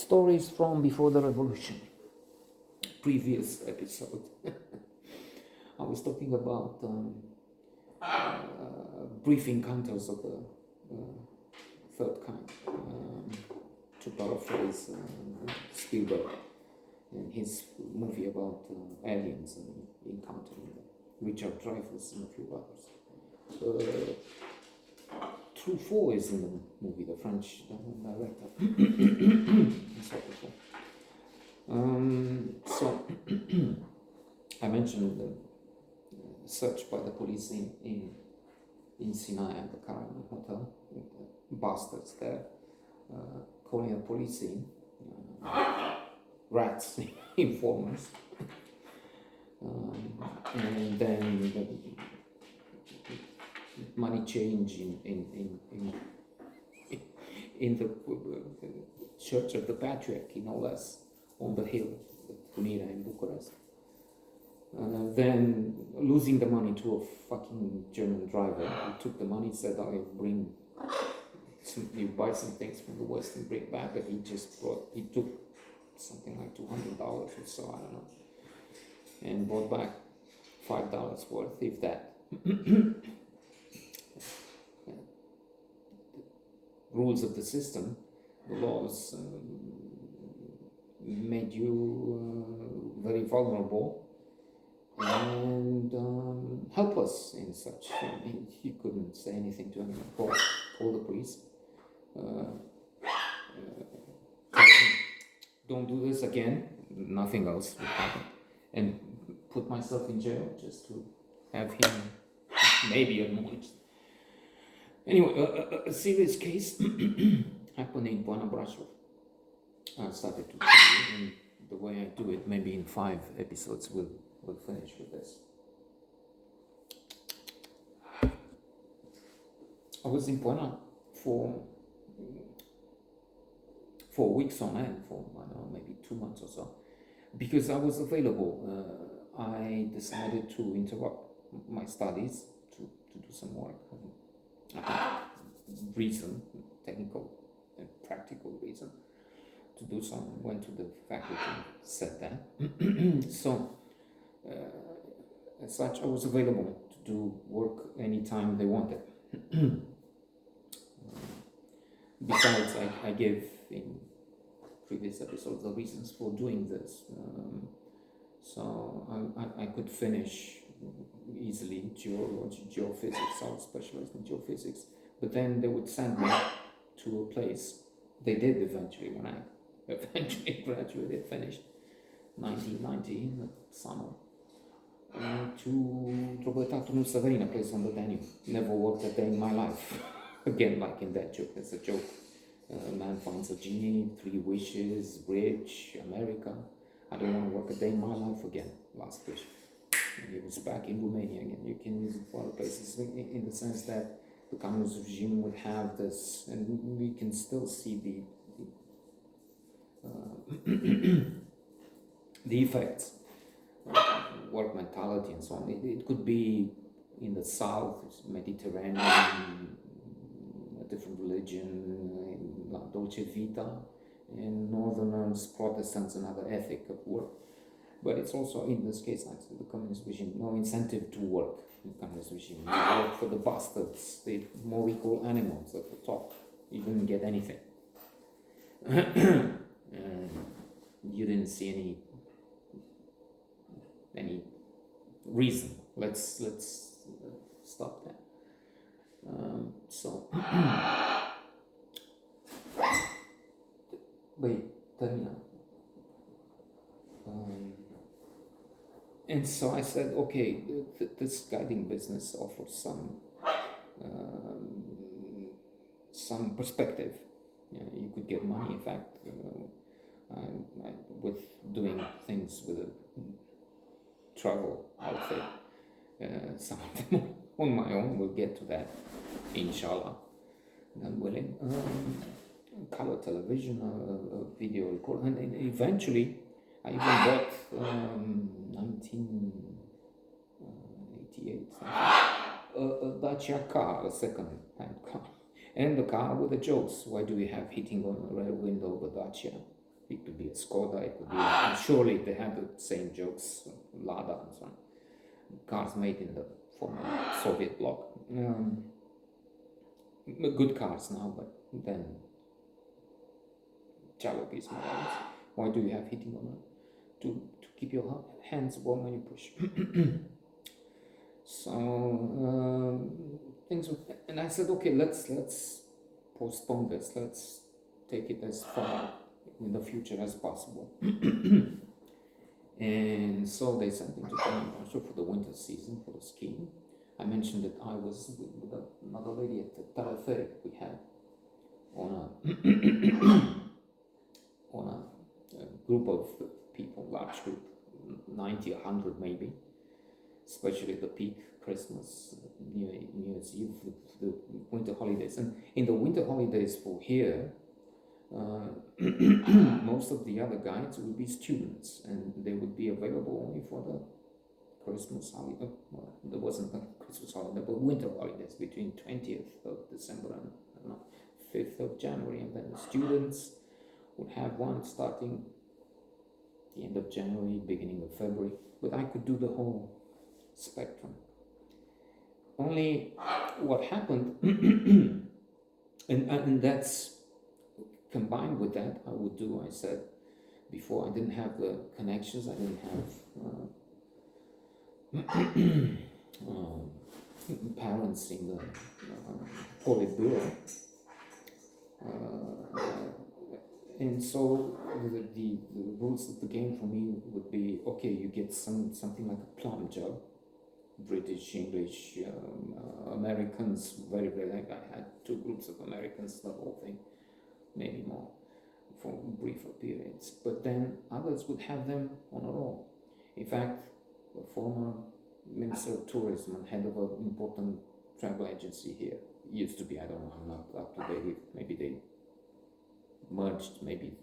Stories from before the revolution. Previous episode. I was talking about brief encounters of the third kind. To paraphrase Spielberg in his movie about aliens and encountering Richard Dreyfuss and a few others. Truffaut is in the movie, the French director. So I mentioned the search by the police in Sinai at the Caribbean Hotel, bastards there, calling the police in, rats, informers, and then the money change in the Church of the Patriarchy, no less, on the hill, Tunira in Bucharest. Then losing the money to a fucking German driver who took the money, said, I'll bring you buy some things from the West and bring back, but he took something like $200 or so, I don't know, and brought back $5 worth, if that. Rules of the system, the laws made you very vulnerable and helpless in such. You couldn't say anything to anyone. Call the police. Don't do this again. Nothing else would happen. And put myself in jail just to have him maybe acknowledged. Anyway, a serious case happened in Buana Brașov. I started to tell you, and the way I do it, maybe in 5 episodes, we'll finish with this. I was in Buana for weeks on end, for I don't know, maybe 2 months or so, because I was available. I decided to interrupt my studies to do some work. Reason, technical and practical reason to do so. Went to the faculty, said that. So, as such, I was available to do work anytime they wanted. Besides, I gave in previous episodes the reasons for doing this. So I could finish easily geology, geophysics. I was specialized in geophysics, but then they would send me to a place. They did eventually when I eventually graduated, finished 1990 in the summer, to Drobetatul Severin, a place on the Danube. Never worked a day in my life. Again, like in that joke, there's a joke. A man finds a genie, 3 wishes, rich, America. I don't want to work a day in my life again. Last wish. And it was back in Romania again. You can use it for other places in the sense that the communist regime would have this, and we can still see the effects, work mentality and so on. It could be in the south, Mediterranean, a different religion, La Dolce Vita, and northerners, Protestants, another ethic of work. But it's also, in this case, actually, the communist regime, no incentive to work. The communist regime, you work for the bastards, the more equal animals at the top. You didn't get anything. You didn't see any reason. Let's stop that. Wait, termina. And so I said, okay, this guiding business offers some perspective. You could get money. In fact, with doing things with a travel outfit, some of them on my own. We'll get to that, inshallah. I'm willing. Color television, video recorder, and eventually I even bought 1988 a Dacia car, a second-hand car, and the car with the jokes. Why do we have heating on the rear window of a Dacia? It could be a Skoda, it could be, and surely they have the same jokes, Lada and so on. Cars made in the former Soviet bloc. Good cars now, but then jalopies, more or less. Why do you have heating on it? To keep your hands warm when you push. So things, and I said, okay, let's postpone this. Let's take it as far in the future as possible. And so they sent me to Commie for the winter season for the skiing. I mentioned that I was with another lady at the teleferic we had on a group of people, large group, 90, 100 maybe, especially the peak Christmas, New Year's Eve, the winter holidays. And in the winter holidays for here, most of the other guides would be students, and they would be available only for the Christmas holiday. Well, there wasn't a Christmas holiday, but winter holidays between 20th of December and 5th of January, and then the students would have one starting the end of January, beginning of February. But I could do the whole spectrum. Only what happened, and that's combined with that, I would do, I said before, I didn't have the connections, I didn't have parents in the Politburo. And so the rules of the game for me would be, okay, you get something like a plum job. British, English, Americans, very, very, I had two groups of Americans, the whole thing, maybe more, for briefer periods. But then others would have them on a roll. In fact, the former Minister of Tourism and head of an important travel agency here, used to be, I don't know, I'm not up to date, maybe they merged, maybe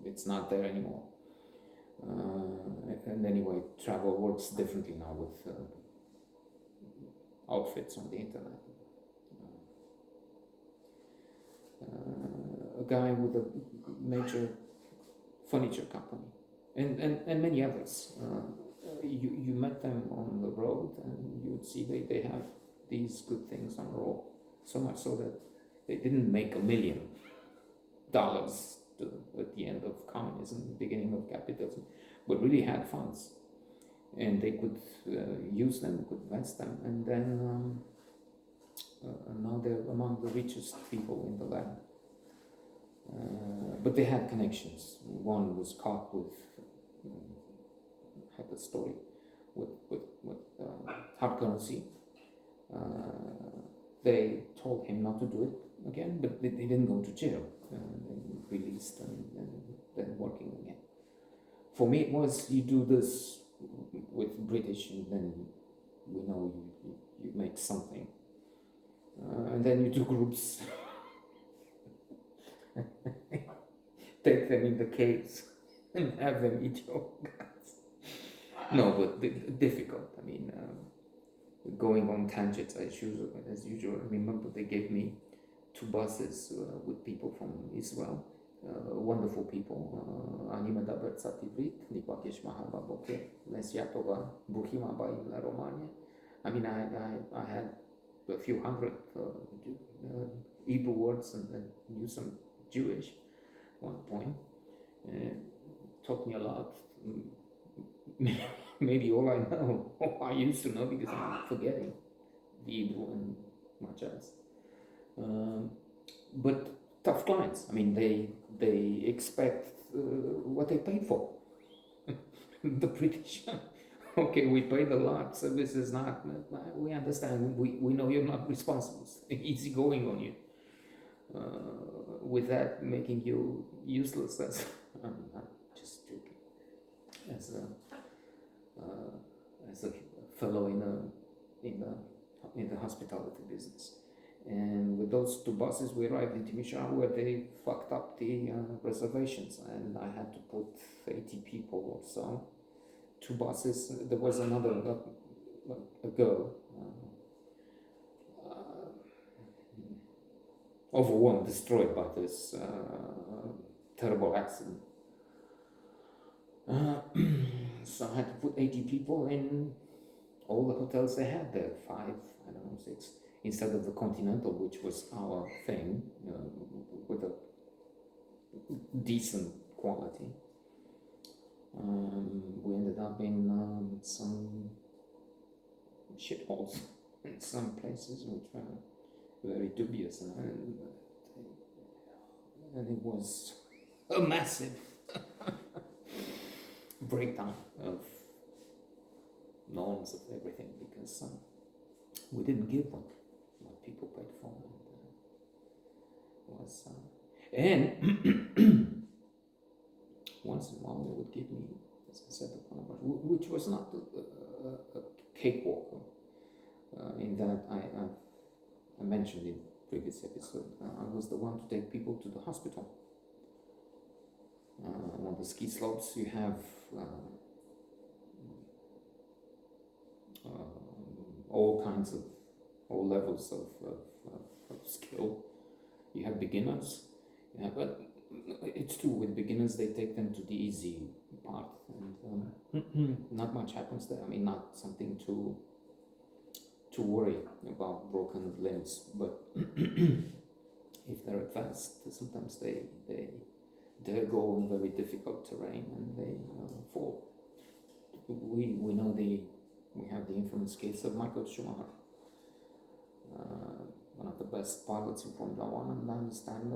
it's not there anymore. And anyway, travel works differently now with outfits on the internet. A guy with a major furniture company, and many others. You met them on the road, and you would see they have these good things on a roll. So much so that they didn't make $1 million at the end of communism, beginning of capitalism, but really had funds, and they could use them, could invest them, and then now they're among the richest people in the land. But they had connections. One was caught with, had a story with hard currency. They told him not to do it again, but they didn't go to jail. They released and then working again. For me, it was, you do this with British, and then we know you make something. And then you do groups. Take them in the caves and have them eat your guts. No, but difficult. I mean, going on tangents as usual. I remember they gave me 2 buses with people from Israel, wonderful people. אני מדבר קצת עברית, ניפגש מחר בבוקר, נסיעה טובה, ברוכים הבאים לרומניה. I mean, I had a few hundred Hebrew words and knew some Jewish at one point. Taught me a lot. Maybe all I know, I used to know, because I'm forgetting the Hebrew and much else. But tough clients. I mean, they expect what they paid for. The British. Okay, we paid a lot. Service is not. We understand. We know you're not responsible. Easy going on you. With that, making you useless. I'm just joking. As a fellow in the hospitality business. And with those 2 buses, we arrived in Timișoara, where they fucked up the reservations, and I had to put 80 people or so. 2 buses. There was another a girl, overwhelmed, destroyed by this terrible accident. Uh, so I had to put 80 people in all the hotels they had there, five, I don't know, six, instead of the Continental, which was our thing, with a decent quality. We ended up in some shitholes in some places which were very dubious, and it was a massive breakdown of norms of everything because we didn't give them what people paid for, and was and once in a while they would give me, as I said, which was not a cakewalk. In that I mentioned in previous episode, I was the one to take people to the hospital. On the ski slopes, you have all levels of skill. You have beginners, but it's true, with beginners they take them to the easy part, and not much happens there. I mean, not something to worry about broken limbs, but if they're advanced, sometimes they go in very difficult terrain and they fall. We have the infamous case of Michael Schumacher, one of the best pilots in Formula One, and I understand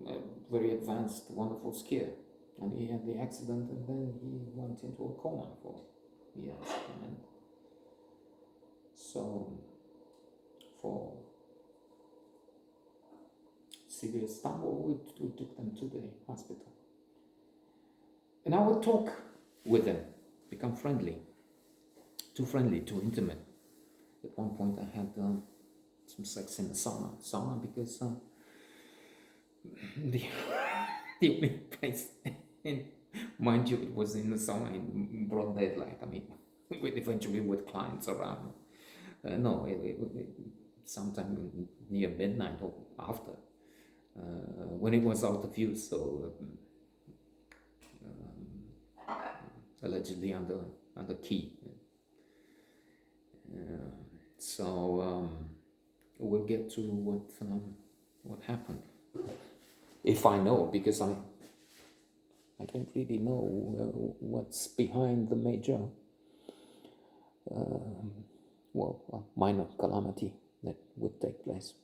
a very advanced, wonderful skier. And he had the accident, and then he went into a coma for years. And so, for serious stumble, we took them to the hospital. And I would talk with them, become friendly, too intimate. At one point, I had some sex in the sauna because the only place, and mind you, it was in the sauna in broad daylight. I mean, eventually with clients around. No, sometime near midnight or after, when it was out of use. So allegedly under key. So we'll get to what happened. If I know, because I don't really know what's behind the major, minor calamity that would take place.